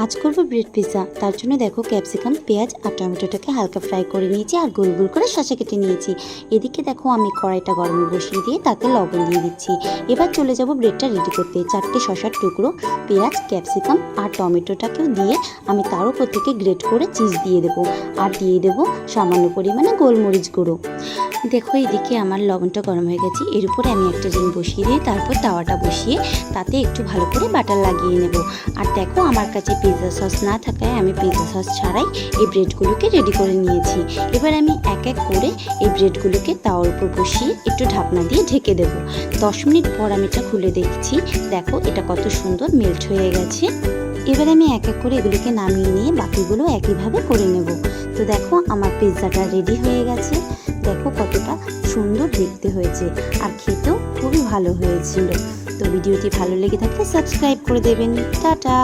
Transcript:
আজ করব bread pizza. তার জন্য দেখো ক্যাপসিকাম, পেঁয়াজ আর টমেটোটাকে হালকা ফ্রাই করে নিয়েছি আর গোল গোল করে শসা কেটে নিয়েছি। এদিকে দেখো আমি কড়াইটা গরমে বসিয়ে দিয়ে তাতে লবণ দিয়ে দিচ্ছি। এবার চলে যাব ব্রেডটা রেডি করতে। 4টে শসার টুকরো, পেঁয়াজ, ক্যাপসিকাম আর টমেটোটাকেও দিয়ে আমি তার উপর থেকে গ্রেট করে চিজ দিয়ে দেবো আর দিয়ে দেবো সামান্য পরিমাণে গোলমরিচ গুঁড়ো। দেখো এদিকে আমার লবণটা গরম হয়ে গেছে। এর উপরে আমি একটা রিং বসিয়ে দিয়ে তারপর তাওয়াটা বসিয়ে তাতে একটু ভালো করে বাটার লাগিয়ে নেব। আর দেখো আমার কাছে পিৎজা সস না থাকায় আমি পিৎজা সস ছাড়াই এই ব্রেডগুলোকে রেডি করে নিয়েছি। এবার আমি এক এক করে এই ব্রেডগুলোকে তাওয়ার উপর বসিয়ে একটু ঢাকনা দিয়ে ঢেকে দেব। 10 মিনিট পর আমি এটা খুলে দেখছি। দেখো এটা কত সুন্দর মেল্ট হয়ে গেছে। এবার আমি এক এক করে এগুলোকে নামিয়ে নিয়ে বাকিগুলো একইভাবে করে নেব। তো দেখো আমার পিৎজাটা রেডি হয়ে গেছে। দেখো কতটা সুন্দর দেখতে হয়েছে আর খেতেও খুবই ভালো হয়েছিল। তো ভিডিওটি ভালো লেগে থাকলে সাবস্ক্রাইব করে দেবেন। টাটা।